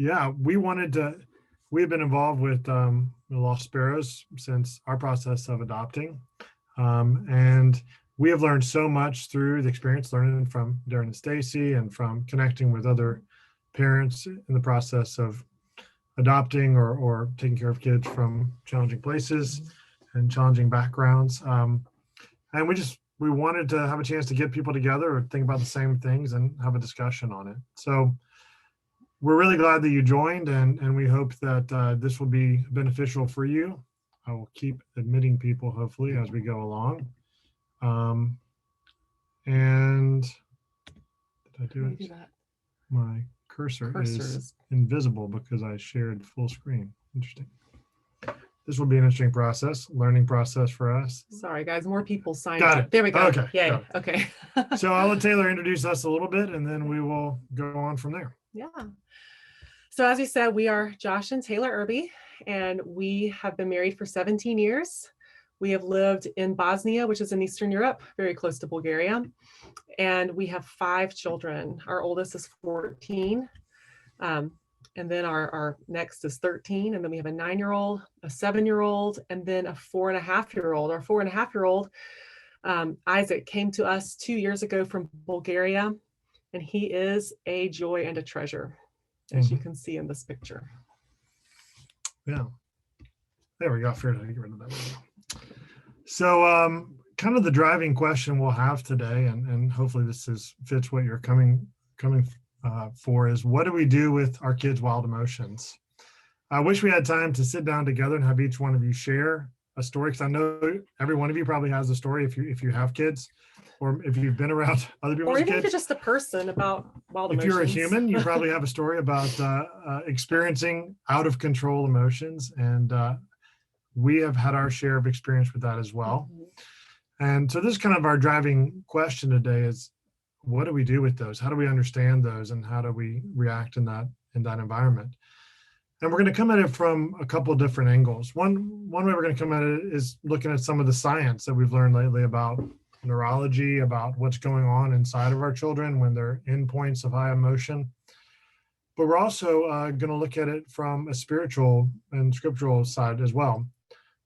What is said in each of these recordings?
Yeah, we've been involved with the Lost Sparrows since our process of adopting. And we have learned so much through the experience, learning from Darren and Stacy and from connecting with other parents in the process of adopting or taking care of kids from challenging places and challenging backgrounds. And we wanted to have a chance to get people together or think about the same things and have a discussion on it. So we're really glad that you joined, and we hope that this will be beneficial for you. I will keep admitting people hopefully as we go along. And did I do it? Do that. My cursor Cursors. is invisible because I shared full screen. Interesting. This will be an interesting process, learning process for us. Sorry, guys, more people signed Got up. it. There we go. Okay. Yay. Got it. Okay. So I'll let Taylor introduce us a little bit, and then we will go on from there. Yeah. So as you said, we are Josh and Taylor Irby, and we have been married for 17 years. We have lived in Bosnia, which is in Eastern Europe, very close to Bulgaria. And we have 5 children. Our oldest is 14. And then our next is 13. And then we have a 9-year-old, a 7-year-old, and then a 4.5-year-old. Our 4.5-year-old, Isaac, came to us 2 years ago from Bulgaria, and he is a joy and a treasure, as you can see in this picture. Yeah. There we go. I figured I'd get rid of that one. So kind of the driving question we'll have today, and hopefully this fits what you're coming for, is what do we do with our kids' wild emotions? I wish we had time to sit down together and have each one of you share a story, because I know every one of you probably has a story if you have kids, or if you've been around other people's kids. Or even if you're just a person about wild emotions. If you're a human, you probably have a story about experiencing out of control emotions, and we have had our share of experience with that as well. And so this is kind of our driving question today is, what do we do with those? How do we understand those, and how do we react in that environment? And we're going to come at it from a couple of different angles. One way we're going to come at it is looking at some of the science that we've learned lately about neurology, about what's going on inside of our children when they're in points of high emotion. But we're also going to look at it from a spiritual and scriptural side as well.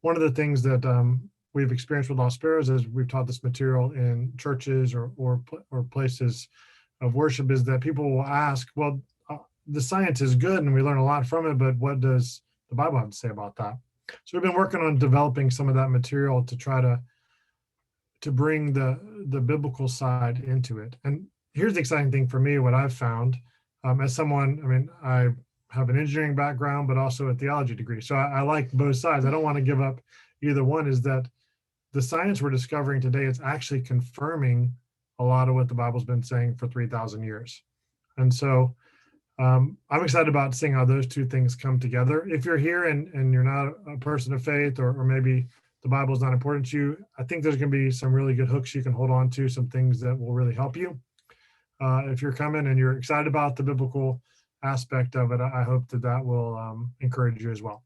One of the things that we've experienced with Lost Sparrows is we've taught this material in churches or places of worship, is that people will ask, well, the science is good and we learn a lot from it, but what does the Bible have to say about that? So we've been working on developing some of that material to try to bring the biblical side into it. And here's the exciting thing for me, what I've found as someone, I have an engineering background, but also a theology degree. So I like both sides. I don't want to give up either one, is that the science we're discovering today is actually confirming a lot of what the Bible's been saying for 3,000 years. And so I'm excited about seeing how those two things come together. If you're here and you're not a person of faith, or maybe the Bible is not important to you, I think there's going to be some really good hooks you can hold on to, some things that will really help you. If you're coming and you're excited about the biblical aspect of it, I hope that will encourage you as well.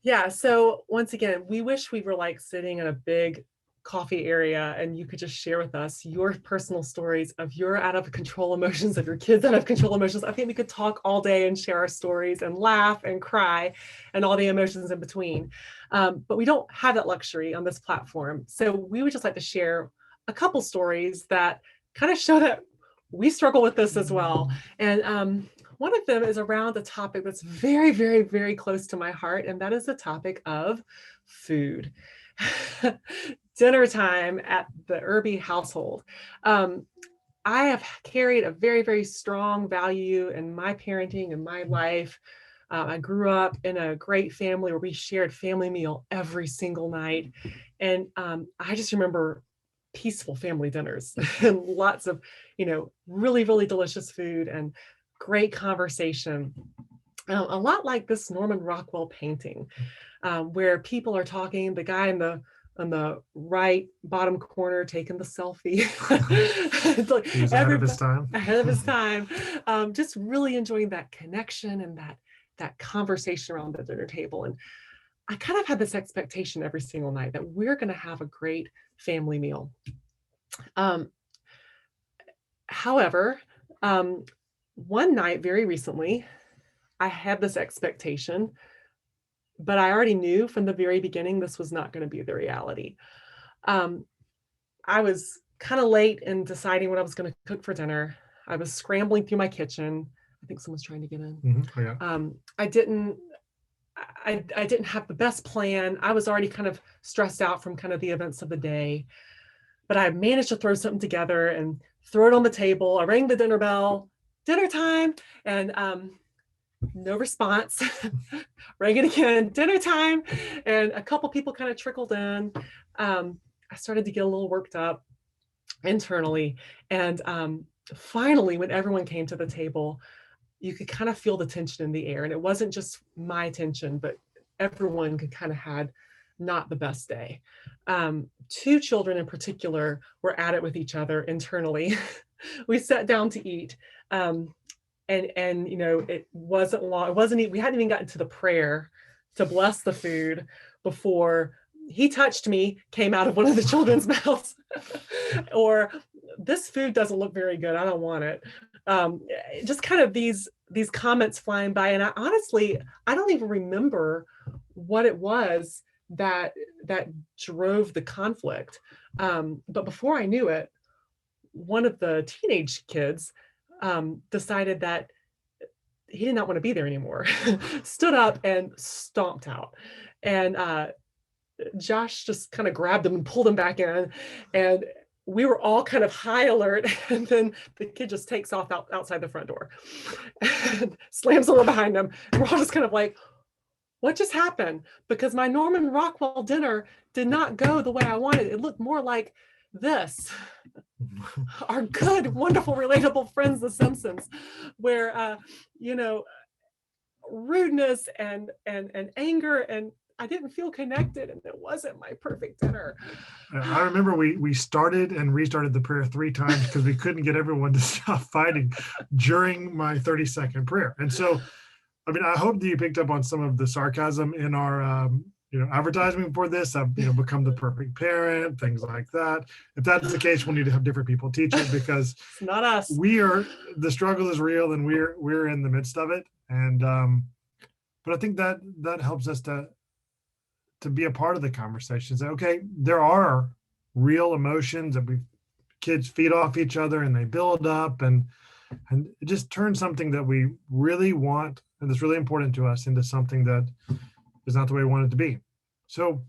Yeah, so once again, we wish we were like sitting in a big coffee area and you could just share with us your personal stories of your out of control emotions, of your kids out of control emotions. I think we could talk all day and share our stories and laugh and cry and all the emotions in between. But we don't have that luxury on this platform. So we would just like to share a couple stories that kind of show that we struggle with this as well. And one of them is around a topic that's very, very, very close to my heart, and that is the topic of food. Dinner time at the Irby household. I have carried a very, very strong value in my parenting and my life. I grew up in a great family where we shared family meal every single night. And I just remember peaceful family dinners and lots of, really, really delicious food and great conversation. A lot like this Norman Rockwell painting, where people are talking, the guy on the right bottom corner taking the selfie. It's like he was ahead of his time. Ahead of his time. Just really enjoying that connection and that conversation around the dinner table. And I kind of had this expectation every single night that we're going to have a great family meal. However, one night, very recently, I had this expectation, but I already knew from the very beginning this was not going to be the reality. Um, I was kind of late in deciding what I was going to cook for dinner. I was scrambling through my kitchen. I think someone's trying to get in. Oh, yeah. I didn't have the best plan. I was already kind of stressed out from kind of the events of the day, but I managed to throw something together and throw it on the table. I rang the dinner bell, dinner time, and no response. Rang it again, dinner time, and a couple people kind of trickled in. I started to get a little worked up internally, and finally, when everyone came to the table, you could kind of feel the tension in the air, and it wasn't just my tension, but everyone could kind of had not the best day. Two children in particular were at it with each other internally. We sat down to eat. And you know, it wasn't long, it wasn't, we hadn't even gotten to the prayer to bless the food before he touched me, came out of one of the children's mouths. Or this food doesn't look very good, I don't want it. Just kind of these comments flying by, and I don't even remember what it was that drove the conflict. But before I knew it, one of the teenage kids decided that he did not want to be there anymore, stood up and stomped out. And Josh just kind of grabbed him and pulled him back in. And we were all kind of high alert. And then the kid just takes off outside the front door and slams the door behind him. And we're all just kind of like, what just happened? Because my Norman Rockwell dinner did not go the way I wanted. It looked more like this. Our good, wonderful, relatable friends, The Simpsons, where you know, rudeness and anger, and I didn't feel connected, and it wasn't my perfect dinner. I remember we started and restarted the prayer 3 times because we couldn't get everyone to stop fighting during my 30-second prayer. And so, I mean, I hope that you picked up on some of the sarcasm in our advertisement for this. I've become the perfect parent, things like that. If that's the case, we'll need to have different people teach it, because it's not us. The struggle is real, and we're in the midst of it. And but I think that helps us to be a part of the conversation. Say, okay, there are real emotions that kids feed off each other, and they build up, and it just turns something that we really want and that's really important to us into something that is not the way we want it to be. So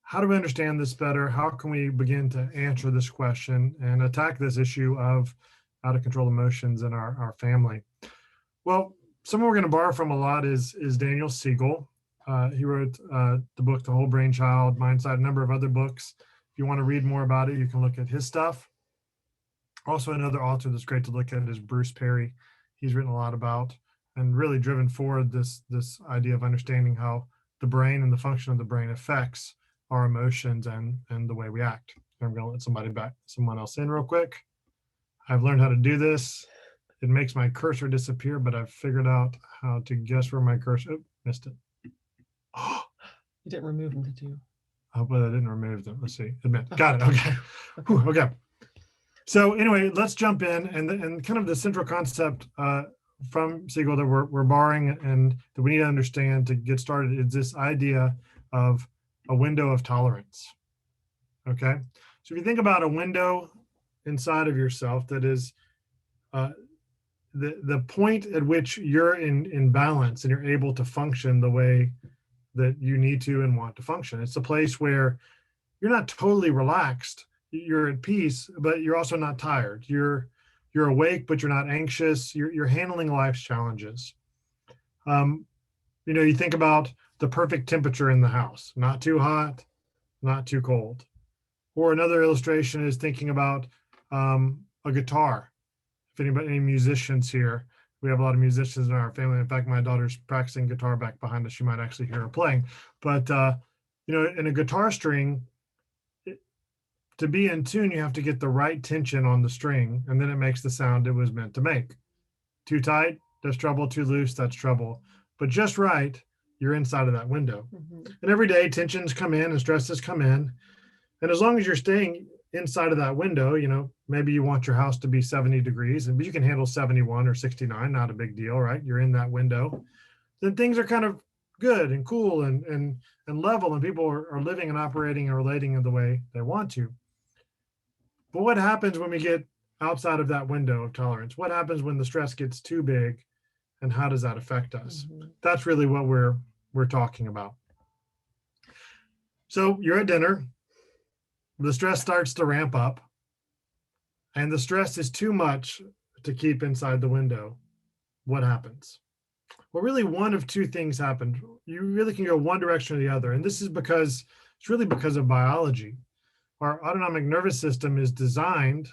how do we understand this better? How can we begin to answer this question and attack this issue of out of control emotions in our family? Well, someone we're going to borrow from a lot is Daniel Siegel. He wrote the book, The Whole Brain Child, Mindset, a number of other books. If you want to read more about it, you can look at his stuff. Also, another author that's great to look at is Bruce Perry. He's written a lot about and really driven forward this idea of understanding how the brain and the function of the brain affects our emotions and the way we act. I'm going to let someone else in real quick. I've learned how to do this. It makes my cursor disappear, but I've figured out how to guess where my cursor, missed it. You didn't remove them, did you? I hope I didn't remove them. Let's see. Admit. Got it. Okay. Okay. So anyway, let's jump in, and kind of the central concept from Siegel that we're borrowing and that we need to understand to get started is this idea of a window of tolerance. Okay. So if you think about a window inside of yourself, that is the point at which you're in balance and you're able to function the way that you need to and want to function. It's a place where you're not totally relaxed, you're at peace, but you're also not tired. You're awake, but you're not anxious. You're handling life's challenges. You think about the perfect temperature in the house, not too hot, not too cold. Or another illustration is thinking about a guitar. If any musicians here, we have a lot of musicians in our family. In fact, my daughter's practicing guitar back behind us. She might actually hear her playing. But in a guitar string, to be in tune, you have to get the right tension on the string, and then it makes the sound it was meant to make. Too tight, that's trouble. Too loose, that's trouble. But just right, you're inside of that window. Mm-hmm. And every day, tensions come in and stresses come in. And as long as you're staying inside of that window, maybe you want your house to be 70 degrees, but you can handle 71 or 69, not a big deal, right? You're in that window. Then things are kind of good and cool and level, and people are living and operating and relating in the way they want to. But what happens when we get outside of that window of tolerance? What happens when the stress gets too big, and how does that affect us? That's really what we're talking about. So you're at dinner, the stress starts to ramp up, and the stress is too much to keep inside the window. What happens? Well, really one of two things happened. You really can go one direction or the other. And this is because it's really because of biology. Our autonomic nervous system is designed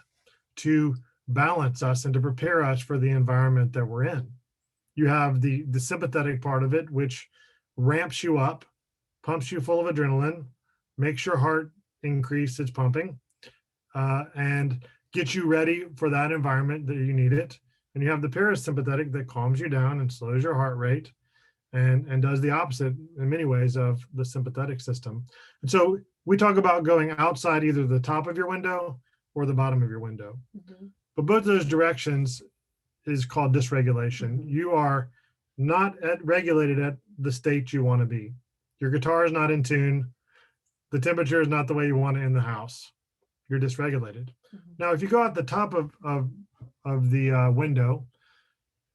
to balance us and to prepare us for the environment that we're in. You have the sympathetic part of it, which ramps you up, pumps you full of adrenaline, makes your heart increase its pumping, and gets you ready for that environment that you need it. And you have the parasympathetic that calms you down and slows your heart rate and does the opposite in many ways of the sympathetic system. And so we talk about going outside either the top of your window or the bottom of your window. But both of those directions is called dysregulation. You are not regulated at the state you want to be. Your guitar is not in tune. The temperature is not the way you want it in the house. You're dysregulated. Now, if you go at the top of the window,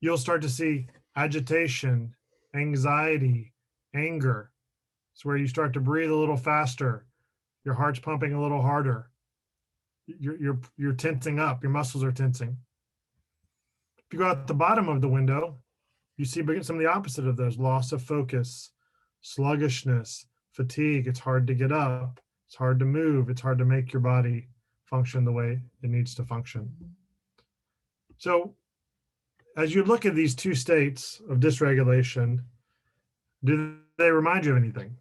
you'll start to see agitation, anxiety, anger. It's where you start to breathe a little faster. Your heart's pumping a little harder. You're tensing up. Your muscles are tensing. If you go at the bottom of the window, you see some of the opposite of those: loss of focus, sluggishness, fatigue. It's hard to get up. It's hard to move. It's hard to make your body function the way it needs to function. So as you look at these two states of dysregulation, do they remind you of anything?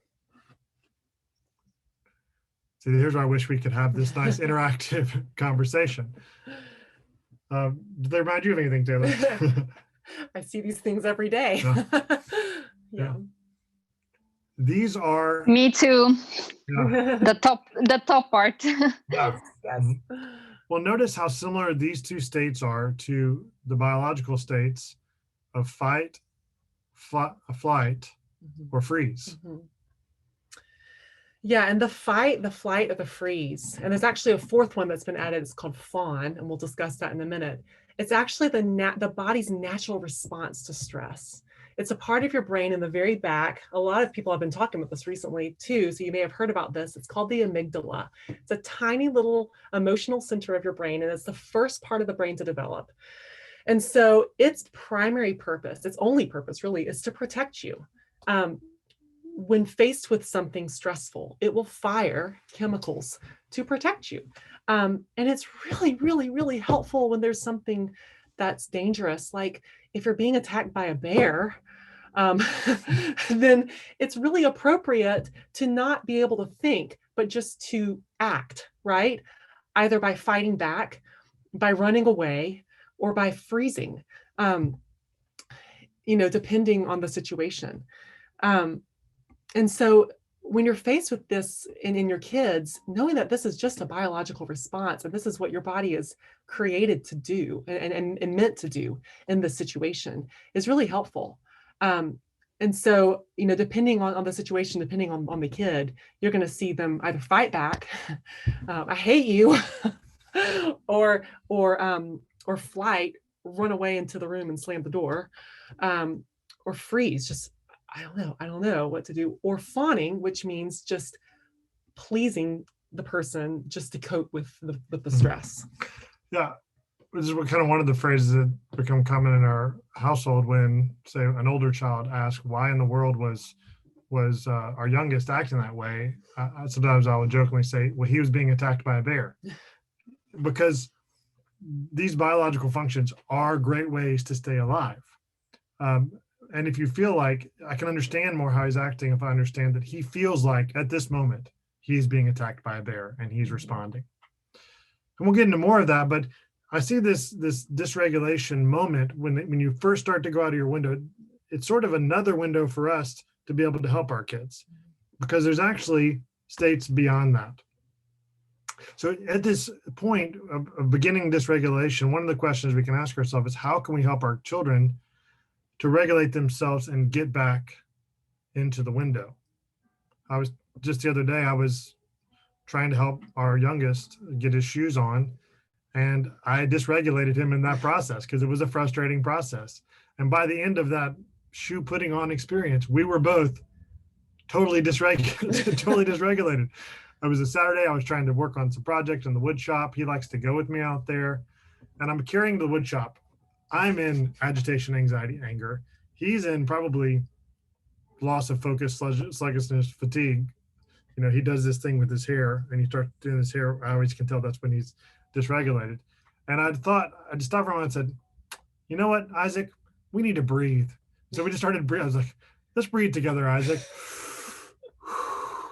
See, here's where I wish we could have this nice interactive conversation. Do they remind you of anything, Taylor? I see these things every day. Yeah. These are Me too. Yeah. The top part. Yes. Well, notice how similar these two states are to the biological states of fight, flight, or freeze. Yeah, and the fight, the flight, or the freeze. And there's actually a fourth one that's been added. It's called fawn, and we'll discuss that in a minute. It's actually the body's natural response to stress. It's a part of your brain in the very back. A lot of people have been talking about this recently too, so you may have heard about this. It's called the amygdala. It's a tiny little emotional center of your brain, and it's the first part of the brain to develop. And so its primary purpose, its only purpose really, is to protect you. When faced with something stressful, it will fire chemicals to protect you. And it's really, really, really helpful when there's something that's dangerous. Like if you're being attacked by a bear, then it's really appropriate to not be able to think, but just to act, right? Either by fighting back, by running away, or by freezing, depending on the situation. And so when you're faced with this in your kids, knowing that this is just a biological response and this is what your body is created to do and meant to do in this situation is really helpful. And so, depending on the situation, depending on the kid, you're going to see them either fight back, I hate you, or flight, run away into the room and slam the door, or freeze, just I don't know what to do, or fawning, which means just pleasing the person just to cope with the stress. Yeah, this is kind of one of the phrases that become common in our household when, say, an older child asks, "Why in the world was our youngest acting that way?" Sometimes I would jokingly say, "Well, he was being attacked by a bear," because these biological functions are great ways to stay alive. And if you feel like, I can understand more how he's acting if I understand that he feels like at this moment he's being attacked by a bear and he's responding. And we'll get into more of that, but I see this dysregulation moment when you first start to go out of your window. It's sort of another window for us to be able to help our kids, because there's actually states beyond that. So at this point of beginning dysregulation, one of the questions we can ask ourselves is how can we help our children to regulate themselves and get back into the window? I was just the other day, I was trying to help our youngest get his shoes on, and I dysregulated him in that process because it was a frustrating process. And by the end of that shoe putting on experience, we were both totally dysregulated. Totally dysregulated. It was a Saturday. I was trying to work on some project in the wood shop. He likes to go with me out there, and I'm carrying the wood shop. I'm in agitation, anxiety, anger. He's in probably loss of focus, sluggishness, fatigue. You know, he does this thing with his hair, and he starts doing his hair. I always can tell that's when he's dysregulated. And I just stopped for a moment and said, you know what, Isaac, we need to breathe. So we just started breathing. I was like, let's breathe together, Isaac.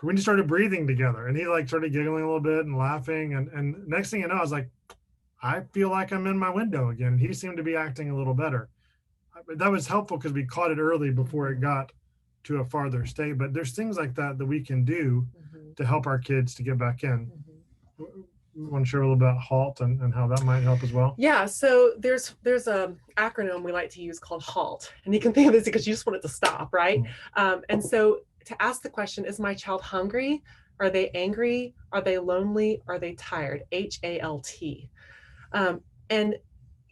We just started breathing together, and he like started giggling a little bit and laughing. And next thing you know, I was like, I feel like I'm in my window again. And he seemed to be acting a little better. That was helpful because we caught it early before it got to a farther state. But there's things like that we can do to help our kids to get back in. You want to share a little about HALT and how that might help as well? Yeah, so there's a acronym we like to use called HALT, and you can think of this because you just want it to stop, right? And so to ask the question, is my child hungry? Are they angry? Are they lonely? Are they tired? HALT. And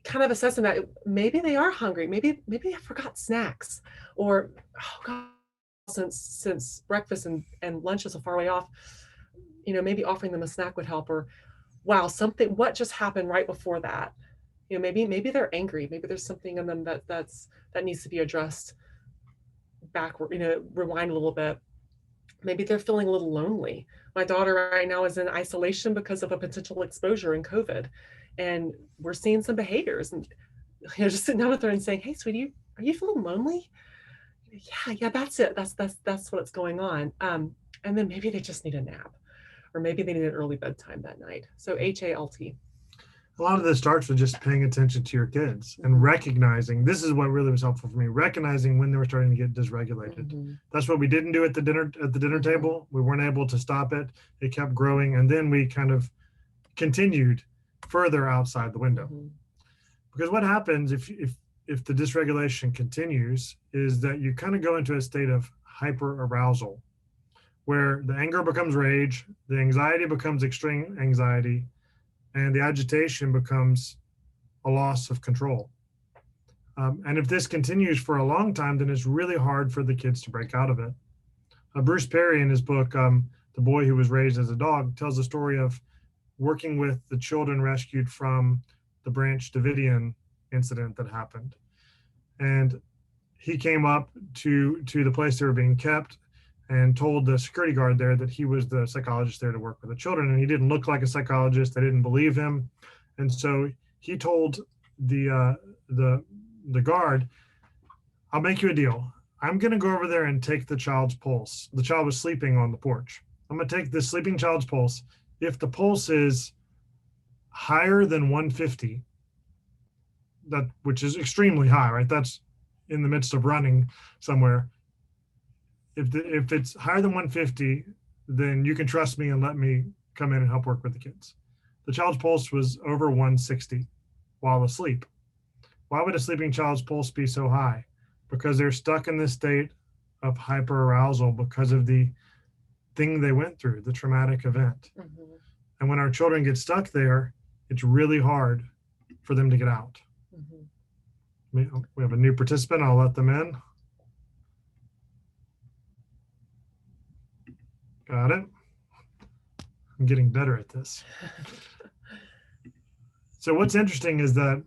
kind of assessing that maybe they are hungry, maybe I forgot snacks, or oh God, since breakfast and lunch is so far way off, you know, maybe offering them a snack would help. Or wow, what just happened right before that? You know, maybe they're angry, maybe there's something in them that needs to be addressed backward, you know, rewind a little bit. Maybe they're feeling a little lonely. My daughter right now is in isolation because of a potential exposure in COVID. And we're seeing some behaviors, and you know, just sitting down with her and saying, hey, sweetie, are you feeling lonely? Yeah, that's it. That's what's going on. And then maybe they just need a nap, or maybe they need an early bedtime that night. So HALT. A lot of this starts with just paying attention to your kids and recognizing, this is what really was helpful for me, recognizing when they were starting to get dysregulated. That's what we didn't do at the dinner table. We weren't able to stop it. It kept growing. And then we kind of continued further outside the window. Because what happens if the dysregulation continues is that you kind of go into a state of hyper arousal, where the anger becomes rage, the anxiety becomes extreme anxiety, and the agitation becomes a loss of control. And if this continues for a long time, then it's really hard for the kids to break out of it. Bruce Perry, in his book, The Boy Who Was Raised as a Dog, tells the story of working with the children rescued from the Branch Davidian incident that happened. And he came up to the place they were being kept and told the security guard there that he was the psychologist there to work with the children. And he didn't look like a psychologist. They didn't believe him. And so he told the guard, I'll make you a deal. I'm going to go over there and take the child's pulse. The child was sleeping on the porch. I'm going to take the sleeping child's pulse. If the pulse is higher than 150, which is extremely high, right? That's in the midst of running somewhere. If it's higher than 150, then you can trust me and let me come in and help work with the kids. The child's pulse was over 160 while asleep. Why would a sleeping child's pulse be so high? Because they're stuck in this state of hyperarousal because of the thing they went through, the traumatic event. And when our children get stuck there, it's really hard for them to get out. We have a new participant. I'll let them in. Got it. I'm getting better at this. So what's interesting is that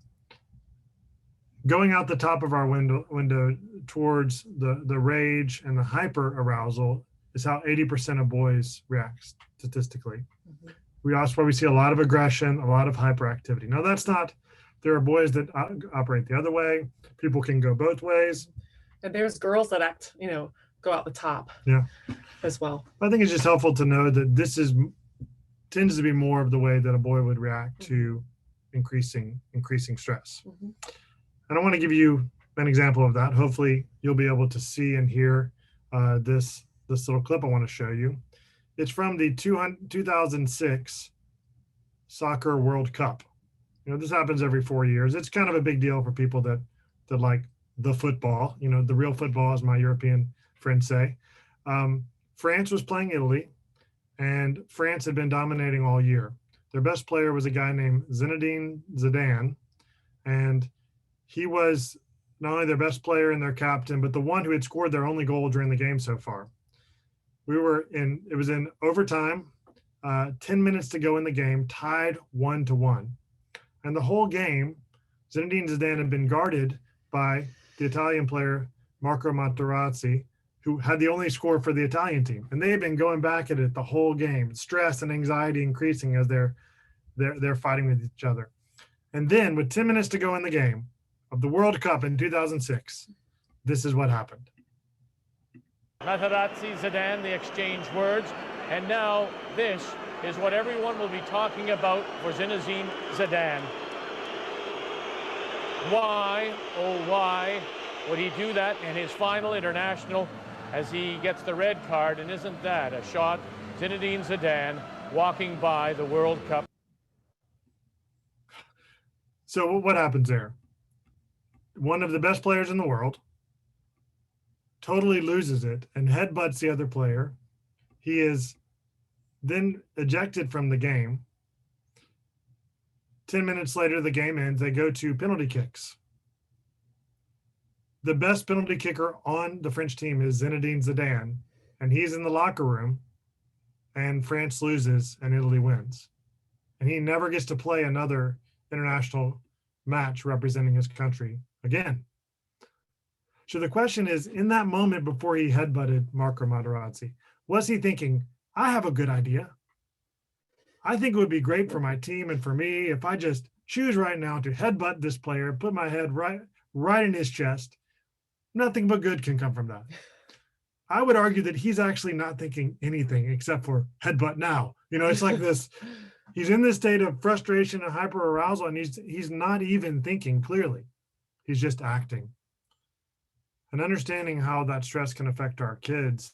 going out the top of our window towards the rage and the hyper arousal is how 80% of boys react statistically. That's why we see a lot of aggression, a lot of hyperactivity. Now that's not, there are boys that operate the other way. People can go both ways. And there's girls that go out the top as well. I think it's just helpful to know that this tends to be more of the way that a boy would react to increasing stress. And I want to give you an example of that. Hopefully you'll be able to see and hear this little clip I want to show you. It's from the 2006 Soccer World Cup. This happens every 4 years. It's kind of a big deal for people that like the football, the real football, as my European friends say. France was playing Italy, and France had been dominating all year. Their best player was a guy named Zinedine Zidane, and he was not only their best player and their captain, but the one who had scored their only goal during the game so far. It was in overtime, 10 minutes to go in the game, tied 1-1. And the whole game, Zinedine Zidane had been guarded by the Italian player, Marco Materazzi, who had the only score for the Italian team. And they had been going back at it the whole game, stress and anxiety increasing as they're fighting with each other. And then with 10 minutes to go in the game of the World Cup in 2006, this is what happened. Materazzi, Zidane, they exchange words. And now this is what everyone will be talking about for Zinedine Zidane. Why, oh why, would he do that in his final international as he gets the red card? And isn't that a shot? Zinedine Zidane walking by the World Cup. So what happens there? One of the best players in the world totally loses it and headbutts the other player. He is then ejected from the game. 10 minutes later, the game ends. They go to penalty kicks. The best penalty kicker on the French team is Zinedine Zidane, and he's in the locker room, and France loses and Italy wins. And he never gets to play another international match representing his country again. So the question is, in that moment before he headbutted Marco Materazzi, was he thinking, I have a good idea. I think it would be great for my team and for me if I just choose right now to headbutt this player, put my head right in his chest. Nothing but good can come from that. I would argue that he's actually not thinking anything except for headbutt now. It's like this, he's in this state of frustration and hyperarousal, and he's not even thinking clearly. He's just acting. And understanding how that stress can affect our kids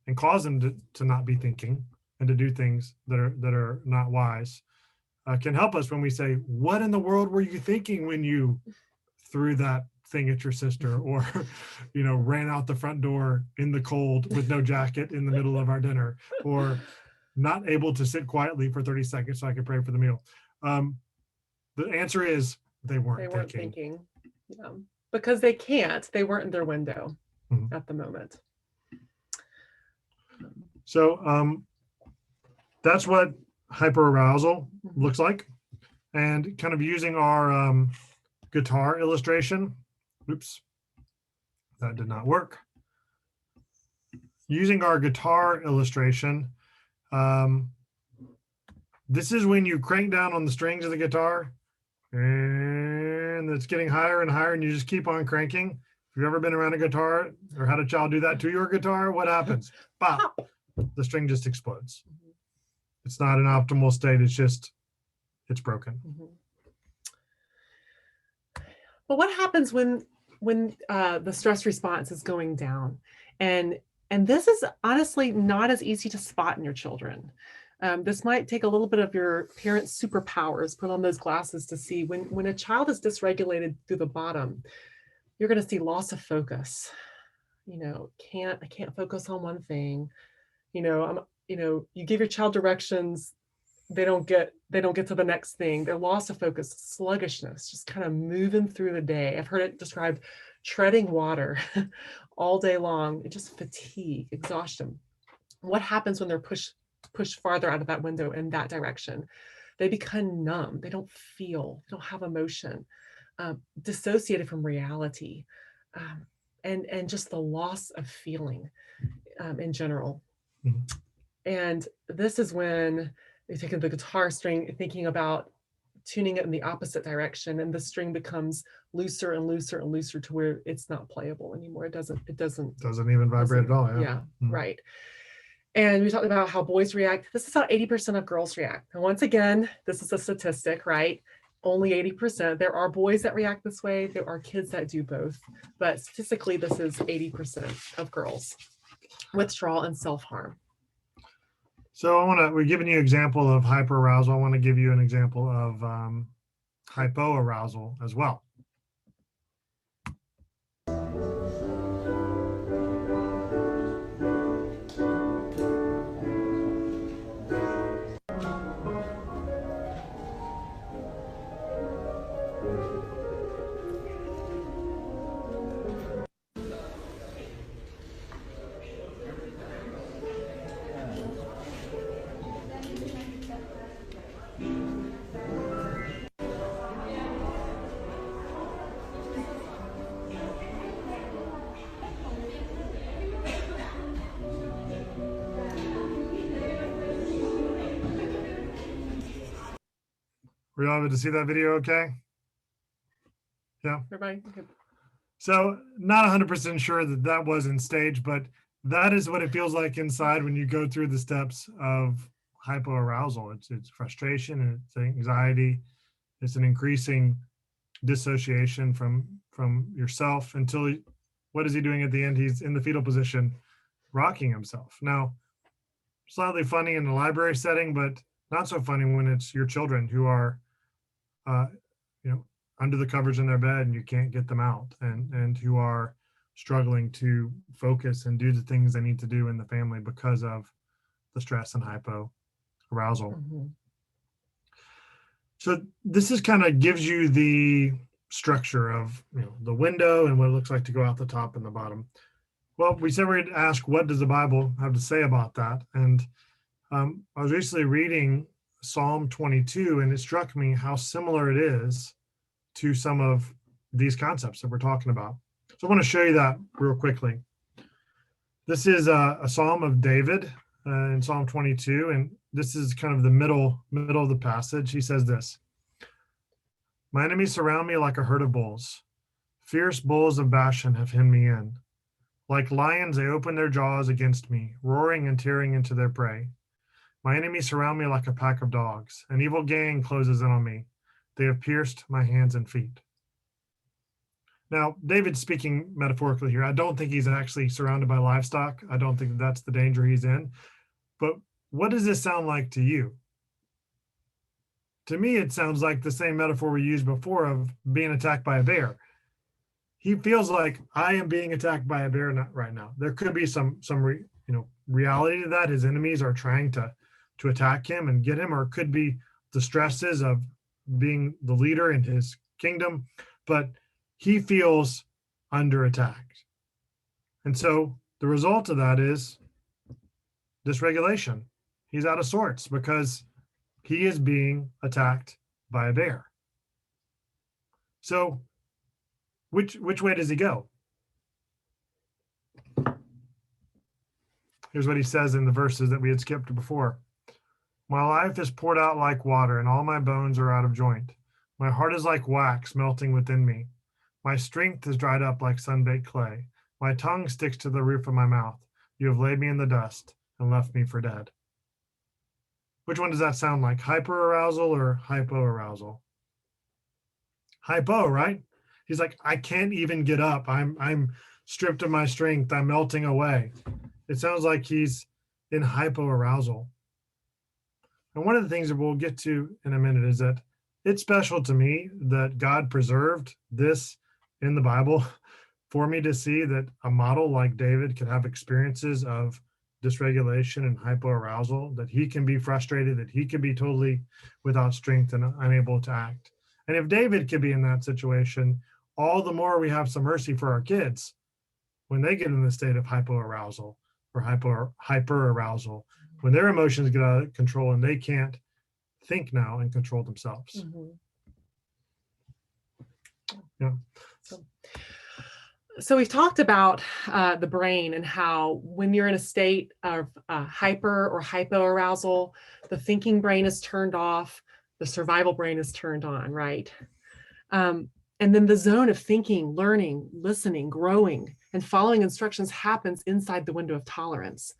and cause them to not be thinking and to do things that are not wise can help us when we say, what in the world were you thinking when you threw that thing at your sister, or ran out the front door in the cold with no jacket in the middle of our dinner, or not able to sit quietly for 30 seconds so I could pray for the meal? The answer is they weren't thinking. Yeah. Because they can't. They weren't in their window at the moment. So that's what hyperarousal looks like. And kind of using our guitar illustration. Oops, that did not work. Using our guitar illustration, this is when you crank down on the strings of the guitar and it's getting higher and higher, and you just keep on cranking. If you've ever been around a guitar or had a child do that to your guitar, what happens? Pop, the string just explodes. It's not an optimal state. It's broken. But what happens when the stress response is going down? And this is honestly not as easy to spot in your children. This might take a little bit of your parents' superpowers, put on those glasses to see when a child is dysregulated through the bottom, you're going to see loss of focus. I can't focus on one thing. You give your child directions, they don't get to the next thing. They're loss of focus, sluggishness, just kind of moving through the day. I've heard it described treading water all day long. It just fatigue, exhaustion. What happens when they're pushed farther out of that window in that direction? They become numb. They don't feel, they don't have emotion, dissociated from reality, and just the loss of feeling in general. And this is when you're taking the guitar string, thinking about tuning it in the opposite direction, and the string becomes looser and looser and looser to where it's not playable anymore. It doesn't even vibrate at all. Yeah. Right. And we talked about how boys react. This is how 80% of girls react. And once again, this is a statistic, right? Only 80%. There are boys that react this way. There are kids that do both. But statistically, this is 80% of girls. Withdrawal and self-harm. So we're giving you an example of hyperarousal. I want to give you an example of hypoarousal as well. Were you able to see that video okay? Yeah. Everybody? Okay. So not 100% sure that that wasn't staged, but that is what it feels like inside when you go through the steps of hypoarousal. It's frustration, it's anxiety, it's an increasing dissociation from yourself until what is he doing at the end? He's in the fetal position, rocking himself. Now, slightly funny in the library setting, but not so funny when it's your children who are, you know, under the covers in their bed and you can't get them out, and who are struggling to focus and do the things they need to do in the family because of the stress and hypoarousal. Mhm. So this is kind of gives you the structure of, you know, the window and what it looks like to go out the top and the bottom. Well, we said we'd ask, what does the Bible have to say about that? And I was recently reading Psalm 22, and it struck me how similar it is to some of these concepts that we're talking about. So I want to show you that real quickly. This is a Psalm of David in Psalm 22, and this is kind of the middle of the passage. He says this: "My enemies surround me like a herd of bulls. Fierce bulls of Bashan have hemmed me in. Like lions, they open their jaws against me, roaring and tearing into their prey. My enemies surround me like a pack of dogs. An evil gang closes in on me. They have pierced my hands and feet." Now, David's speaking metaphorically here. I don't think he's actually surrounded by livestock. I don't think that's the danger he's in. But what does this sound like to you? To me, it sounds like the same metaphor we used before of being attacked by a bear. He feels like, I am being attacked by a bear right now. There could be some reality to that. His enemies are trying to attack him and get him, or it could be the stresses of being the leader in his kingdom, but he feels under attack. And so the result of that is dysregulation. He's out of sorts because he is being attacked by a bear. So which way does he go? Here's what he says in the verses that we had skipped before. "My life is poured out like water, and all my bones are out of joint. My heart is like wax melting within me. My strength is dried up like sun-baked clay. My tongue sticks to the roof of my mouth. You have laid me in the dust and left me for dead." Which one does that sound like? Hyperarousal or hypoarousal? Hypo, right? He's like, I can't even get up. I'm stripped of my strength. I'm melting away. It sounds like he's in hypoarousal. And one of the things that we'll get to in a minute is that it's special to me that God preserved this in the Bible for me to see that a model like David could have experiences of dysregulation and hypoarousal, that he can be frustrated, that he can be totally without strength and unable to act. And if David could be in that situation, all the more we have some mercy for our kids when they get in the state of hypoarousal or hyperarousal, when their emotions get out of control and they can't think now and control themselves. Mm-hmm. Yeah. So we've talked about the brain and how when you're in a state of hyper or hypoarousal, the thinking brain is turned off, the survival brain is turned on, right? And then the zone of thinking, learning, listening, growing, and following instructions happens inside the window of tolerance.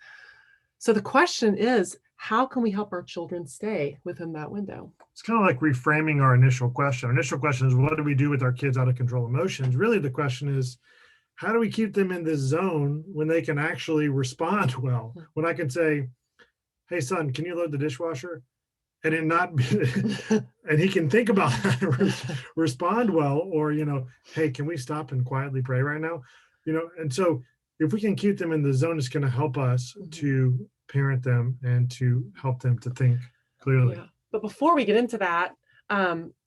So the question is, how can we help our children stay within that window? It's kind of like reframing our initial question. Our initial question is, what do we do with our kids out of control emotions? Really, the question is, how do we keep them in this zone when they can actually respond well? When I can say, hey son, can you load the dishwasher? And it not be, and he can think about that and respond well, or, hey, can we stop and quietly pray right now? And so if we can keep them in the zone, it's going to help us to parent them and to help them to think clearly. Yeah. But before we get into that,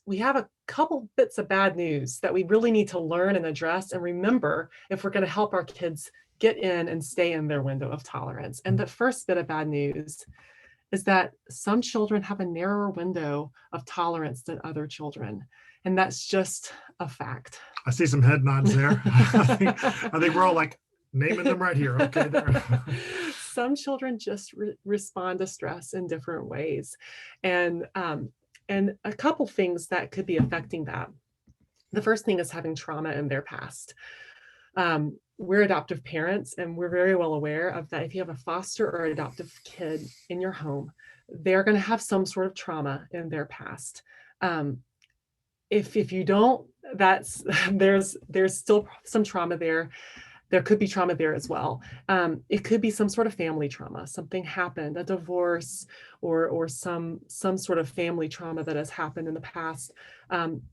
we have a couple bits of bad news that we really need to learn and address and remember if we're going to help our kids get in and stay in their window of tolerance. And the first bit of bad news is that some children have a narrower window of tolerance than other children. And that's just a fact. I see some head nods there. I think we're all like naming them right here. Okay, there. Some children just respond to stress in different ways. And a couple things that could be affecting that. The first thing is having trauma in their past. We're adoptive parents, and we're very well aware of that. If you have a foster or adoptive kid in your home, they're going to have some sort of trauma in their past. If you don't, there's still some trauma there. There could be trauma there as well. It could be some sort of family trauma. Something happened, a divorce, or some sort of family trauma that has happened in the past,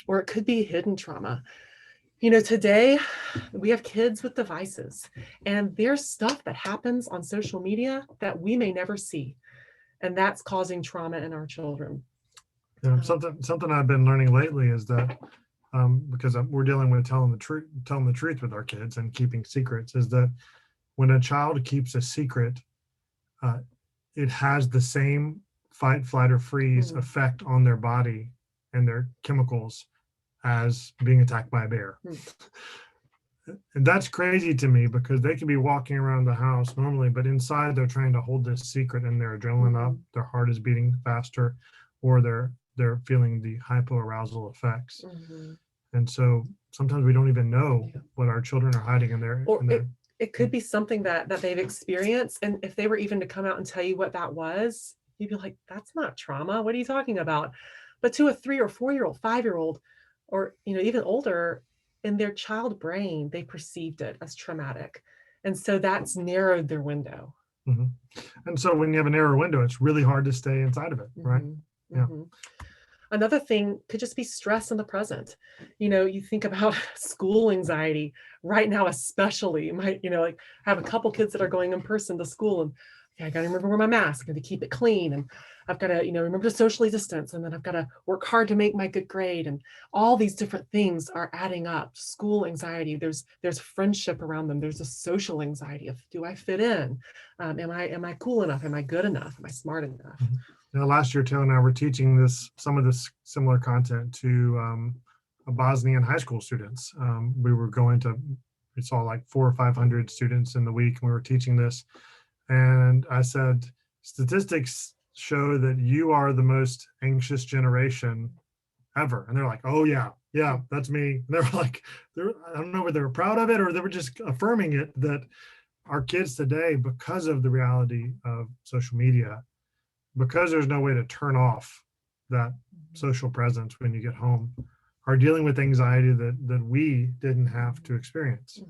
or it could be hidden trauma. Today we have kids with devices, and there's stuff that happens on social media that we may never see, and that's causing trauma in our children. Yeah, something I've been learning lately is that because we're dealing with telling the truth with our kids and keeping secrets, is that when a child keeps a secret, it has the same fight, flight, or freeze effect on their body and their chemicals as being attacked by a bear. And that's crazy to me, because they can be walking around the house normally, but inside they're trying to hold this secret, and their adrenaline up, their heart is beating faster, or they're feeling the hypoarousal effects. And so sometimes we don't even know what our children are hiding in there. It could be something that they've experienced, and if they were even to come out and tell you what that was, you'd be like, that's not trauma. What are you talking about? But to a 3 or 4-year-old, 5-year-old, or even older, in their child brain, they perceived it as traumatic. And so that's narrowed their window. And so when you have a narrow window, it's really hard to stay inside of it, right? Yeah. Another thing could just be stress in the present. You think about school anxiety right now, especially. I have a couple kids that are going in person to school, and I got to remember to wear my mask and to keep it clean, and I've got to remember to socially distance, and then I've got to work hard to make my good grade, and all these different things are adding up. School anxiety, there's friendship around them, there's a social anxiety of, do I fit in? Am I cool enough? Am I good enough? Am I smart enough? Last year, Taylor and I were teaching some of this similar content to Bosnian high school students. We saw like 400 or 500 students in the week, and we were teaching this. And I said, statistics show that you are the most anxious generation ever. And they're like, oh yeah, that's me. And they're like, I don't know whether they were proud of it or they were just affirming it, that our kids today, because of the reality of social media, because there's no way to turn off that social presence when you get home, are dealing with anxiety that we didn't have to experience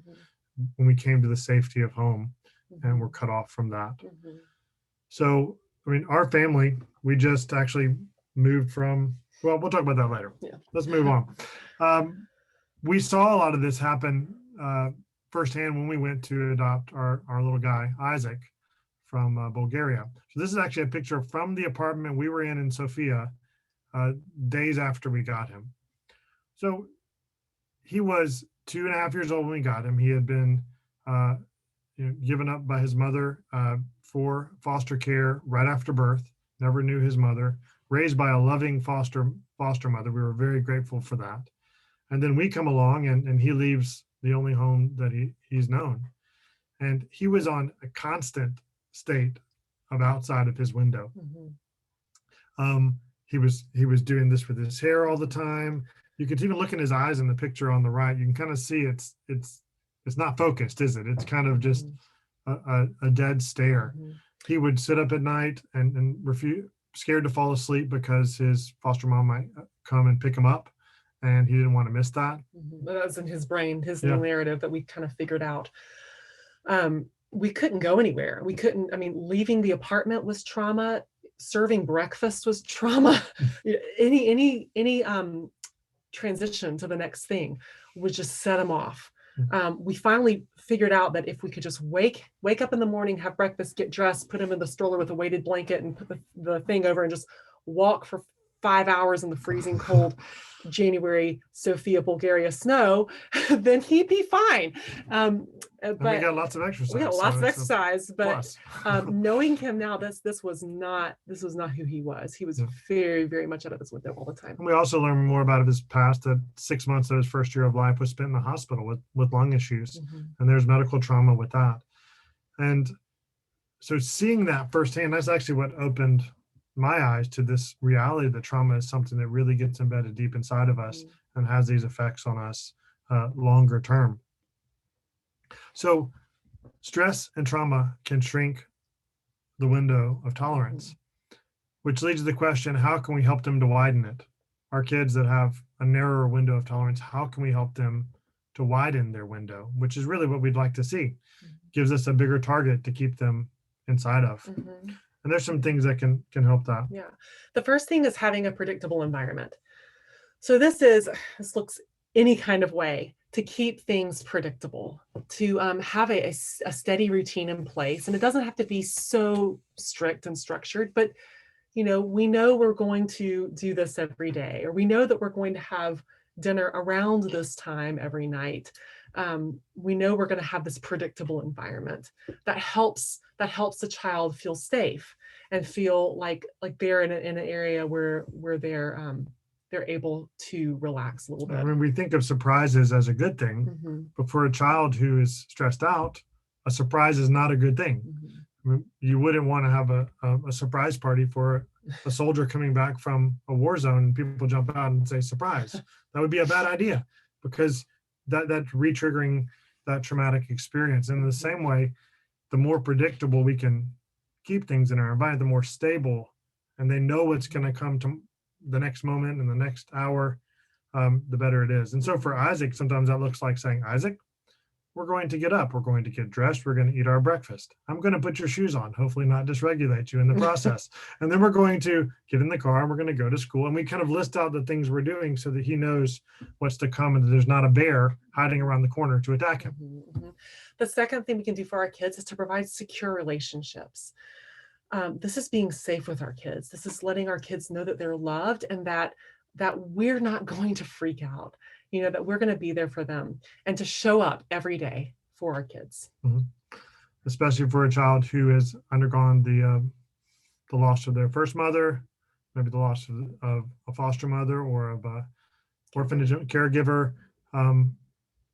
when we came to the safety of home and we're cut off from that. So, our family, we just actually moved from, well, we'll talk about that later. Let's move on. We saw a lot of this happen firsthand when we went to adopt our little guy, Isaac, from Bulgaria. So this is actually a picture from the apartment we were in Sofia days after we got him. So he was 2.5 years old when we got him. He had been given up by his mother for foster care right after birth, never knew his mother, raised by a loving foster mother. We were very grateful for that. And then we come along and he leaves the only home that he's known. And he was on a constant state of outside of his window. He was doing this with his hair all the time. You could even look in his eyes in the picture on the right. You can kind of see it's not focused, is it? It's kind of just a dead stare. He would sit up at night and refuse, scared to fall asleep because his foster mom might come and pick him up, and he didn't want to miss that. That was in his brain, his little narrative that we kind of figured out. we couldn't go anywhere. We couldn't, I mean, leaving the apartment was trauma. Serving breakfast was trauma. Any transition to the next thing would just set him off. We finally figured out that if we could just wake up in the morning, have breakfast, get dressed, put him in the stroller with a weighted blanket and put the thing over and just walk for 5 hours in the freezing cold January Sofia, Bulgaria snow, then he'd be fine. And but we got lots of exercise. we got lots of exercise, but plus. knowing him now, this was not who he was. He was very, very much out of his window all the time. And we also learned more about his past. That 6 months of his first year of life was spent in the hospital with lung issues, and there's medical trauma with that. And so seeing that firsthand, that's actually what opened my eyes to this reality that trauma is something that really gets embedded deep inside of us and has these effects on us longer term. So stress and trauma can shrink the window of tolerance, which leads to the question, how can we help them to widen it? Our kids that have a narrower window of tolerance, how can we help them to widen their window, which is really what we'd like to see. Gives us a bigger target to keep them inside of. And there's some things that can help that. Yeah. The first thing is having a predictable environment. So this looks any kind of way to keep things predictable, to have a steady routine in place. And it doesn't have to be so strict and structured, but we know we're going to do this every day, or we know that we're going to have dinner around this time every night. We know we're going to have this predictable environment that helps the child feel safe and feel like they're in an area where they're able to relax a little bit. I mean, we think of surprises as a good thing, but for a child who is stressed out, a surprise is not a good thing. I mean, you wouldn't want to have a surprise party for a soldier coming back from a war zone and people jump out and say surprise. That would be a bad idea, because that's re-triggering that traumatic experience. And in the same way, the more predictable we can keep things in our environment, the more stable, and they know what's going to come to the next moment and the next hour, the better it is. And so for Isaac, sometimes that looks like saying, Isaac, we're going to get up, we're going to get dressed, we're going to eat our breakfast. I'm going to put your shoes on, hopefully not dysregulate you in the process. And then we're going to get in the car and we're going to go to school. And we kind of list out the things we're doing so that he knows what's to come and that there's not a bear hiding around the corner to attack him. The second thing we can do for our kids is to provide secure relationships. This is being safe with our kids. This is letting our kids know that they're loved and that we're not going to freak out, that we're going to be there for them, and to show up every day for our kids. Especially for a child who has undergone the loss of their first mother, maybe the loss of a foster mother or of a orphanage caregiver.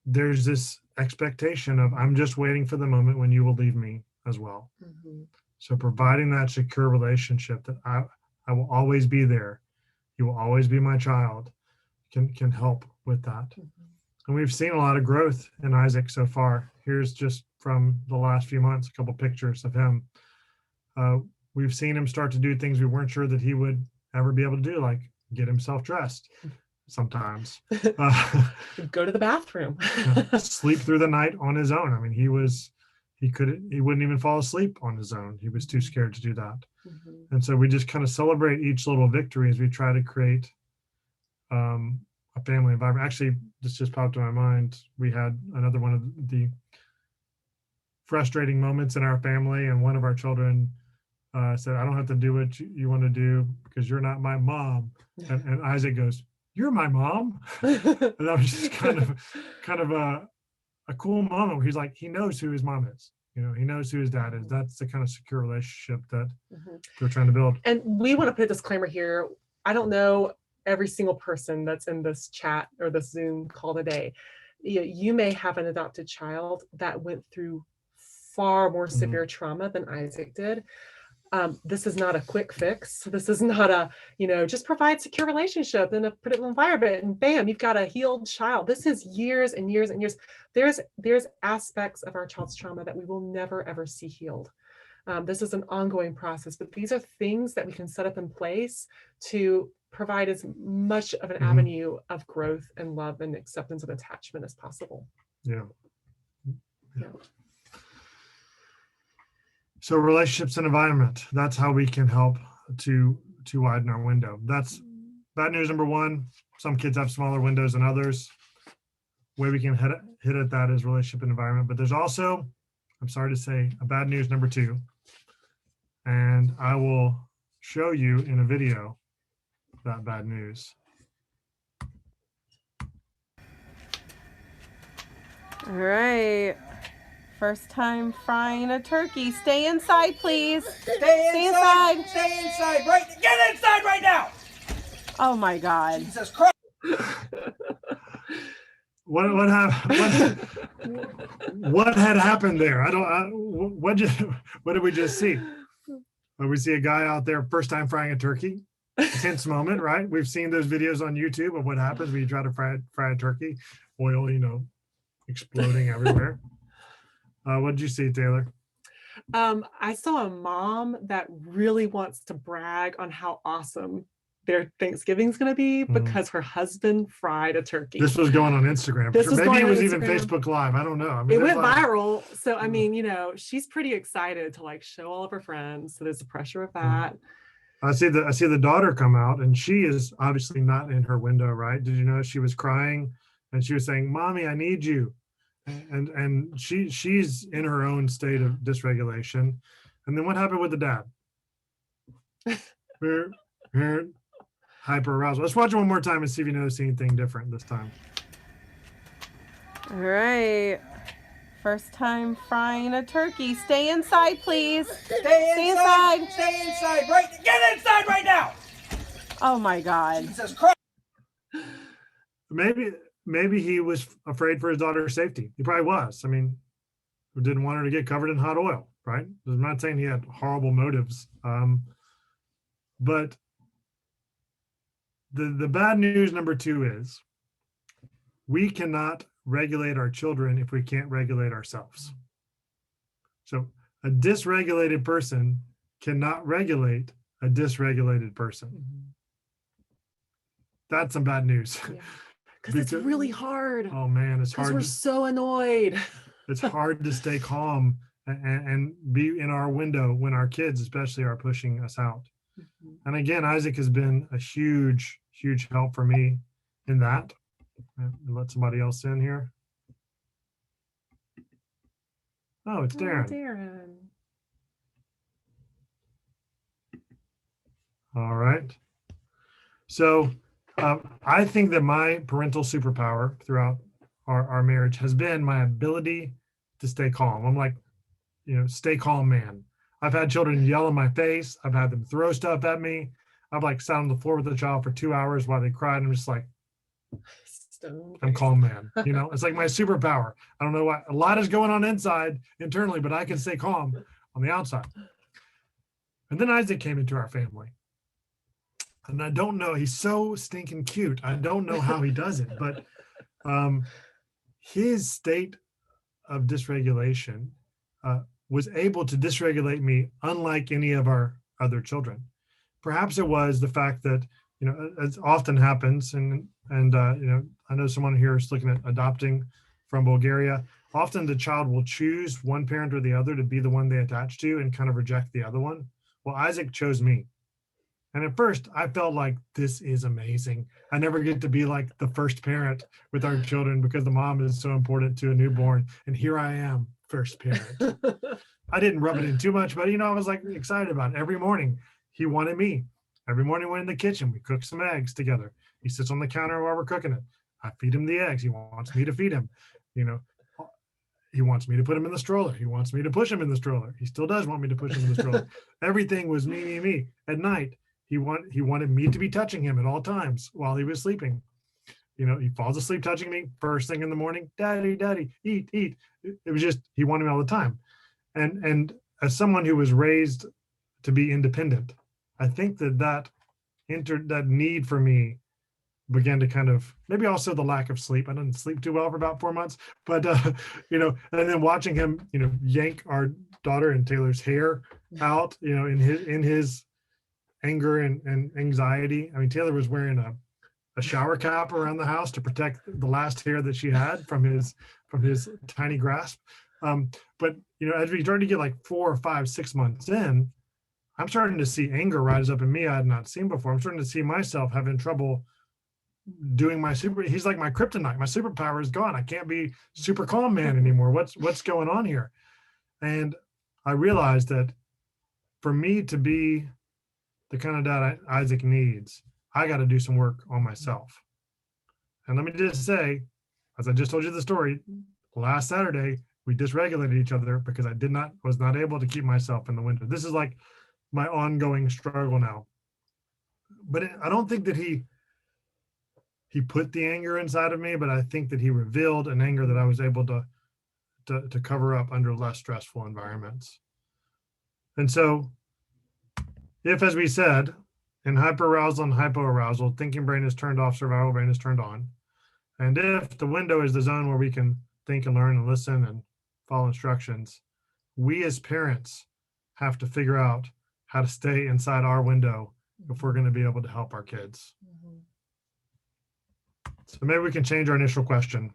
There's this expectation of, I'm just waiting for the moment when you will leave me as well. So providing that secure relationship that I will always be there, you will always be my child, can help with that. And we've seen a lot of growth in Isaac so far. Here's just from the last few months, a couple pictures of him. We've seen him start to do things we weren't sure that he would ever be able to do, like get himself dressed sometimes. Go to the bathroom. Sleep through the night on his own. I mean, he wouldn't even fall asleep on his own. He was too scared to do that. And so we just kind of celebrate each little victory as we try to create a family environment. Actually, this just popped to my mind. We had another one of the frustrating moments in our family, and one of our children said, I don't have to do what you want to do because you're not my mom. And Isaac goes, you're my mom. And that was just kind of a cool moment where he's like, he knows who his mom is. He knows who his dad is. That's the kind of secure relationship that we're trying to build. And we want to put a disclaimer here. I don't know every single person that's in this chat or this Zoom call today. You may have an adopted child that went through far more severe trauma than Isaac did. This is not a quick fix. This is not a, just provide secure relationship in a predictable environment and bam, you've got a healed child. This is years and years and years. There's aspects of our child's trauma that we will never, ever see healed. This is an ongoing process, but these are things that we can set up in place to provide as much of an avenue of growth and love and acceptance and attachment as possible. Yeah. So relationships and environment, that's how we can help to widen our window. That's bad news number one. Some kids have smaller windows than others. Way we can hit at that is relationship and environment. But there's also, I'm sorry to say, a bad news number two. And I will show you in a video that bad news. All right. First time frying a turkey. Stay inside, please. Stay inside. Stay inside. Stay inside. Right. Get inside right now. Oh my God. Jesus Christ. What happened? What had happened there? What did we just see? We see a guy out there first time frying a turkey. Tense moment, right? We've seen those videos on YouTube of what happens when you try to fry a turkey. Oil, exploding everywhere. What did you see, Taylor? I saw a mom that really wants to brag on how awesome their Thanksgiving's going to be because her husband fried a turkey. This was going on Instagram. Maybe it was even Facebook Live. I don't know. I mean, it went viral. So, I mean, she's pretty excited to show all of her friends. So there's the pressure of that. I see the daughter come out, and she is obviously not in her window, right? Did you know she was crying and she was saying, "Mommy, I need you." And she's in her own state of dysregulation. And then what happened with the dad? Hyper arousal. Let's watch it one more time and see if you notice anything different this time. All right. First time frying a turkey. Stay inside, please. Stay inside. Stay inside. Right. Get inside right now. Oh my God. Jesus Christ. Maybe he was afraid for his daughter's safety. He probably was. I mean, who didn't want her to get covered in hot oil, right? I'm not saying he had horrible motives. But the bad news number two is we cannot regulate our children if we can't regulate ourselves. So a dysregulated person cannot regulate a dysregulated person. That's some bad news. Yeah. Because it's really hard. Oh man, it's hard. We're so annoyed. It's hard to stay calm and be in our window when our kids especially are pushing us out. And again, Isaac has been a huge help for me in that. And let somebody else in here. Oh, it's Darren. Darren. All right. So I think that my parental superpower throughout our marriage has been my ability to stay calm. I'm like, stay calm, man. I've had children yell in my face. I've had them throw stuff at me. I've sat on the floor with the child for 2 hours while they cried. I'm just like, I'm calm, man. It's like my superpower. I don't know why. A lot is going on internally, but I can stay calm on the outside. And then Isaac came into our family. And I don't know, he's so stinking cute. I don't know how he does it, but his state of dysregulation was able to dysregulate me unlike any of our other children. Perhaps it was the fact that, as often happens, and I know someone here is looking at adopting from Bulgaria. Often the child will choose one parent or the other to be the one they attach to and kind of reject the other one. Well, Isaac chose me. And at first I felt like this is amazing. I never get to be like the first parent with our children because the mom is so important to a newborn. And here I am, first parent. I didn't rub it in too much, but I was excited about it. Every morning he wanted me. Every morning we went in the kitchen, we cooked some eggs together. He sits on the counter while we're cooking it. I feed him the eggs. He wants me to feed him. He wants me to put him in the stroller. He wants me to push him in the stroller. He still does want me to push him in the stroller. Everything was me. At night, he wanted me to be touching him at all times while he was sleeping. He falls asleep touching me first thing in the morning. Daddy, eat. It was just, he wanted me all the time. And as someone who was raised to be independent, I think that need for me began to kind of, maybe also the lack of sleep. I didn't sleep too well for about 4 months, but and then watching him, yank our daughter and Taylor's hair out, in his anger and anxiety. I mean, Taylor was wearing a shower cap around the house to protect the last hair that she had from his tiny grasp. But as we started to get like 4 or 5, 6 months in, I'm starting to see anger rise up in me I had not seen before. I'm starting to see myself having trouble doing my he's like my kryptonite. My superpower is gone. I can't be super calm man anymore. What's going on here? And I realized that for me to be the kind of dad Isaac needs, I got to do some work on myself. And let me just say, as I just told you the story, last Saturday, we dysregulated each other because I was not able to keep myself in the window. This is like my ongoing struggle now. But I don't think that he put the anger inside of me, but I think that he revealed an anger that I was able to cover up under less stressful environments. And so if, as we said, in hyperarousal and hypoarousal, thinking brain is turned off, survival brain is turned on. And if the window is the zone where we can think and learn and listen and follow instructions, we as parents have to figure out how to stay inside our window if we're going to be able to help our kids. So maybe we can change our initial question.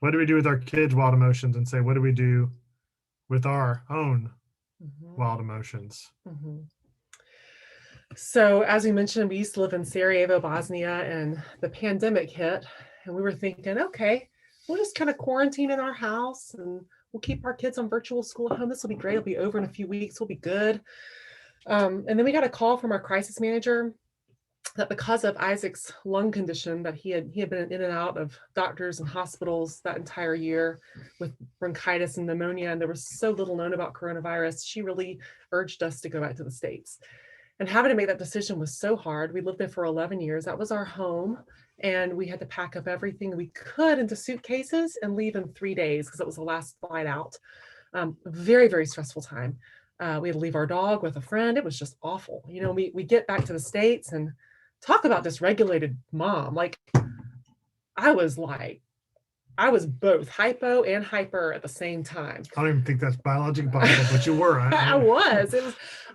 What do we do with our kids' wild emotions, and say, what do we do with our own wild emotions? So as we mentioned, we used to live in Sarajevo, Bosnia, and the pandemic hit, and we were thinking, okay, we'll just kind of quarantine in our house and we'll keep our kids on virtual school at home. This will be great. It'll be over in a few weeks. We'll be good. And then we got a call from our crisis manager that because of Isaac's lung condition, that he had been in and out of doctors and hospitals that entire year with bronchitis and pneumonia, and there was so little known about coronavirus, she really urged us to go back to the States. And having to make that decision was so hard. We lived there for 11 years. That was our home. And we had to pack up everything we could into suitcases and leave in 3 days because it was the last flight out. Very, very stressful time. We had to leave our dog with a friend. It was just awful. We get back to the States and talk about dysregulated mom. Like I was both hypo and hyper at the same time. I don't even think that's biologically possible, but you were.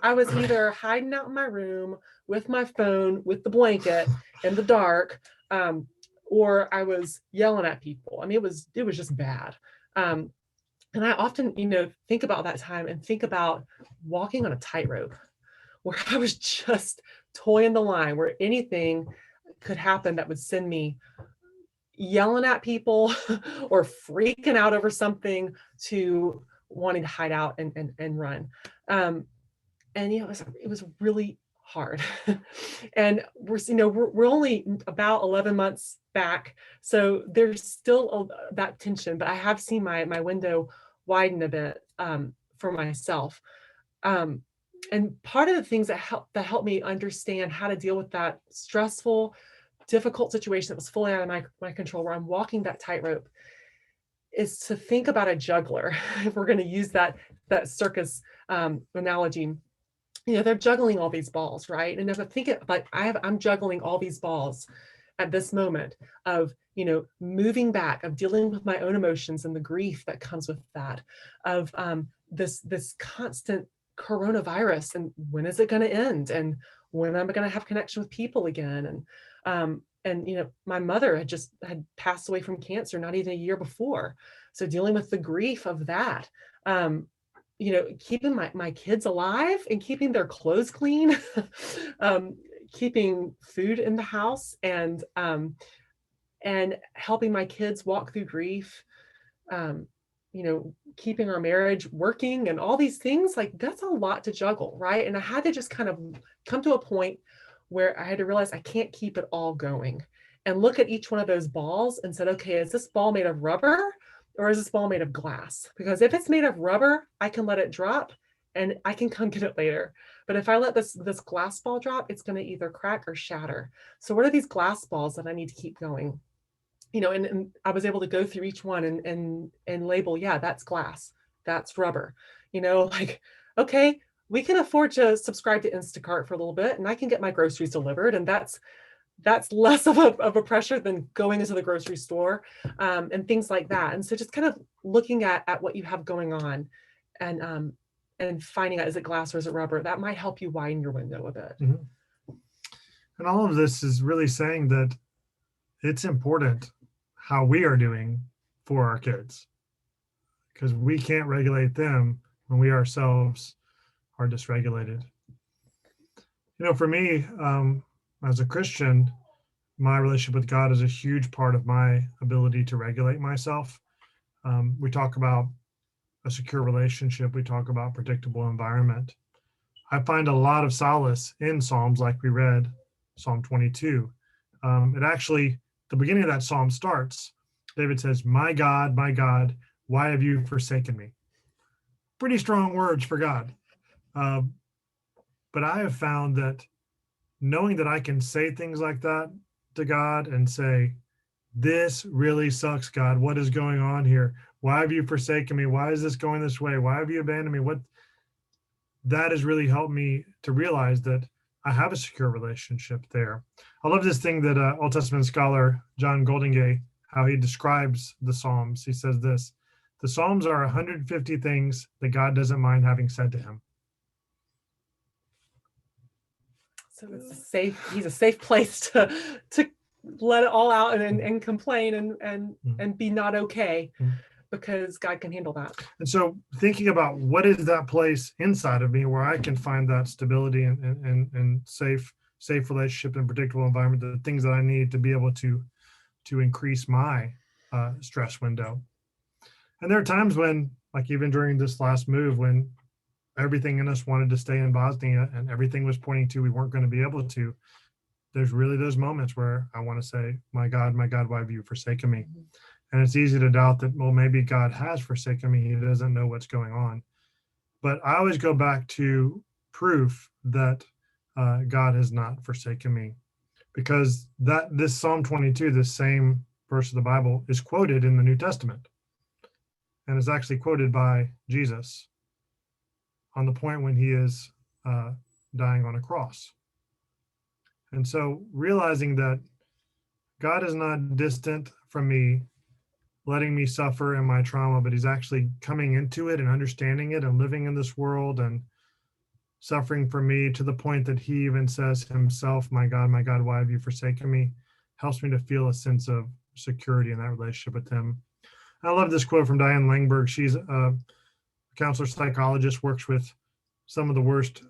I was either hiding out in my room with my phone, with the blanket in the dark, or I was yelling at people. I mean, it was just bad. And I often, think about that time and think about walking on a tightrope where I was just toying the line, where anything could happen that would send me yelling at people or freaking out over something to wanting to hide out and run. And it was really hard. And we're only about 11 months back, so there's still that tension, but I have seen my window widen a bit for myself. And part of the things that helped me understand how to deal with that stressful, difficult situation that was fully out of my control, where I'm walking that tightrope, is to think about a juggler. If we're going to use that circus analogy, they're juggling all these balls, right? And if I think I'm juggling all these balls at this moment of moving back, of dealing with my own emotions and the grief that comes with that, of this constant coronavirus, and when is it going to end, and when am I going to have connection with people again, and my mother had passed away from cancer not even a year before, so dealing with the grief of that, keeping my kids alive and keeping their clothes clean, keeping food in the house, and helping my kids walk through grief, keeping our marriage working, and all these things, like that's a lot to juggle, right? And I had to just kind of come to a point where I had to realize I can't keep it all going, and look at each one of those balls and said, okay, is this ball made of rubber or is this ball made of glass? Because if it's made of rubber, I can let it drop and I can come get it later. But if I let this glass ball drop, it's going to either crack or shatter. So what are these glass balls that I need to keep going? And I was able to go through each one and label, yeah, that's glass, that's rubber, okay, we can afford to subscribe to Instacart for a little bit and I can get my groceries delivered. And that's less of a pressure than going into the grocery store, and things like that. And so just kind of looking at what you have going on and finding out, is it glass or is it rubber? That might help you widen your window a bit. Mm-hmm. And all of this is really saying that it's important how we are doing for our kids. because we can't regulate them when we ourselves are dysregulated. For me, as a Christian, my relationship with God is a huge part of my ability to regulate myself. We talk about a secure relationship. We talk about predictable environment. I find a lot of solace in Psalms, like we read, Psalm 22. It actually, the beginning of that Psalm starts, David says, my God, why have you forsaken me? Pretty strong words for God. But I have found that knowing that I can say things like that to God and say, this really sucks, God. What is going on here? Why have you forsaken me? Why is this going this way? Why have you abandoned me? That has really helped me to realize that I have a secure relationship there. I love this thing that Old Testament scholar John Goldingay, how he describes the Psalms. He says this: the Psalms are 150 things that God doesn't mind having said to him. So it's he's a safe place to let it all out and complain and be not okay, because God can handle that. And so thinking about what is that place inside of me where I can find that stability and safe relationship and predictable environment, the things that I need to be able to increase my stress window. And there are times when, like even during this last move, when everything in us wanted to stay in Bosnia and everything was pointing to we weren't going to be able to, there's really those moments where I want to say, my God, why have you forsaken me? And it's easy to doubt that, well, maybe God has forsaken me. He doesn't know what's going on. But I always go back to proof that God has not forsaken me, because this Psalm 22, this same verse of the Bible, is quoted in the New Testament, and is actually quoted by Jesus on the point when he is dying on a cross. And so realizing that God is not distant from me, letting me suffer in my trauma, but he's actually coming into it and understanding it and living in this world and suffering for me, to the point that he even says himself, my God, why have you forsaken me, helps me to feel a sense of security in that relationship with him. I love this quote from Diane Langberg. She's a counselor psychologist, works with some of the worst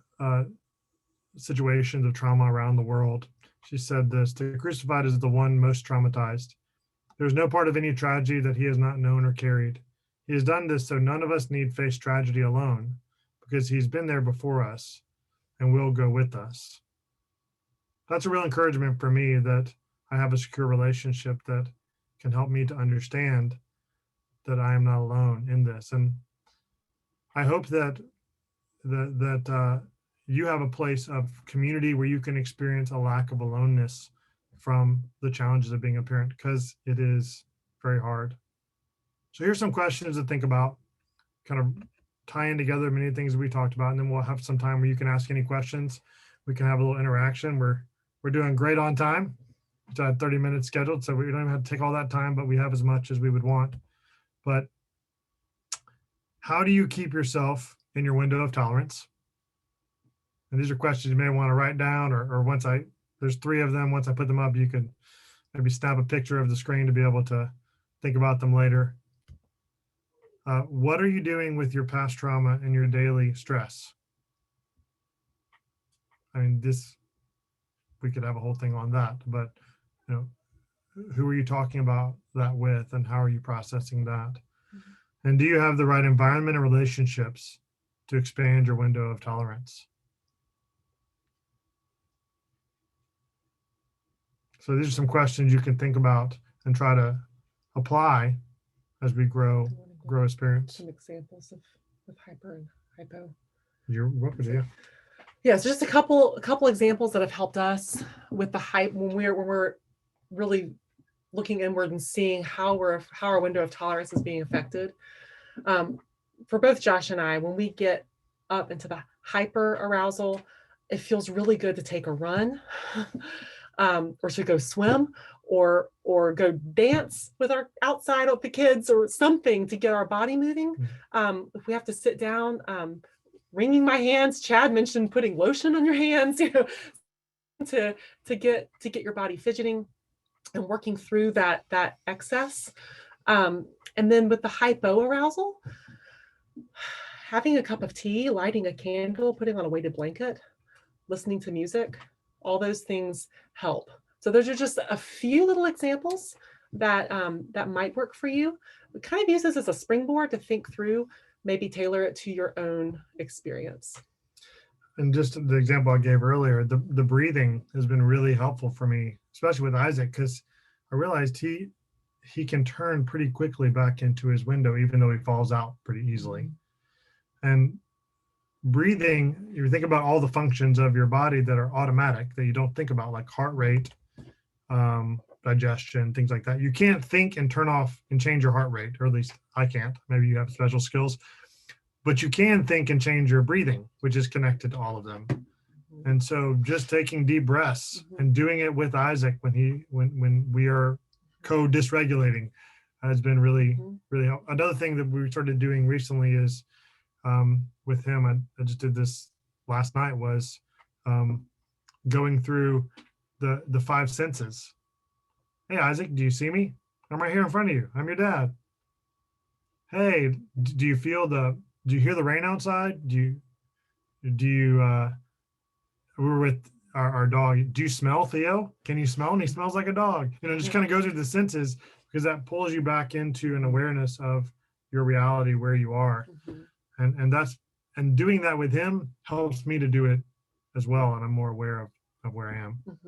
situations of trauma around the world. She said this: the crucified is the one most traumatized. There's no part of any tragedy that he has not known or carried. He has done this so none of us need face tragedy alone, because he's been there before us and will go with us. That's a real encouragement for me, that I have a secure relationship that can help me to understand that I am not alone in this. And I hope that you have a place of community where you can experience a lack of aloneness from the challenges of being a parent, because it is very hard. So here's some questions to think about, kind of tying together many things we talked about, and then we'll have some time where you can ask any questions. We can have a little interaction. We're doing great on time. We had 30 minutes scheduled, so we don't even have to take all that time, but we have as much as we would want. But how do you keep yourself in your window of tolerance? And these are questions you may want to write down, or there's 3 of them. Once I put them up, you could maybe snap a picture of the screen to be able to think about them later. What are you doing with your past trauma and your daily stress? I mean, we could have a whole thing on that, but who are you talking about that with, and how are you processing that? And do you have the right environment and relationships to expand your window of tolerance? So these are some questions you can think about and try to apply as we grow experience. Some examples of hyper and hypo. You're welcome to. Yeah, so just a couple examples that have helped us with the hype when we're really looking inward and seeing how our window of tolerance is being affected. For both Josh and I, when we get up into the hyper arousal, it feels really good to take a run, or to go swim, or go dance with our outside with the kids, or something to get our body moving. If we have to sit down, wringing my hands. Chad mentioned putting lotion on your hands, to get your body fidgeting and working through that excess. And then with the hypoarousal, having a cup of tea, lighting a candle, putting on a weighted blanket, listening to music, all those things help. So those are just a few little examples that that might work for you. But kind of use this as a springboard to think through, maybe tailor it to your own experience. And just the example I gave earlier, the breathing has been really helpful for me, especially with Isaac, because I realized he can turn pretty quickly back into his window, even though he falls out pretty easily. And breathing, you think about all the functions of your body that are automatic that you don't think about, like heart rate, digestion, things like that. You can't think and turn off and change your heart rate, or at least I can't. Maybe you have special skills, but you can think and change your breathing, which is connected to all of them. And so just taking deep breaths and doing it with Isaac when we are co-dysregulating has been really helpful. Another thing that we started doing recently is with him, I just did this last night, was going through the five senses. Hey, Isaac, do you see me? I'm right here in front of you. I'm your dad. Hey, do you hear the rain outside? Do you we were with our dog. Do you smell Theo? Can you smell? And he smells like a dog. Just kind of goes through the senses, because that pulls you back into an awareness of your reality, where you are. And doing that with him helps me to do it as well. And I'm more aware of where I am.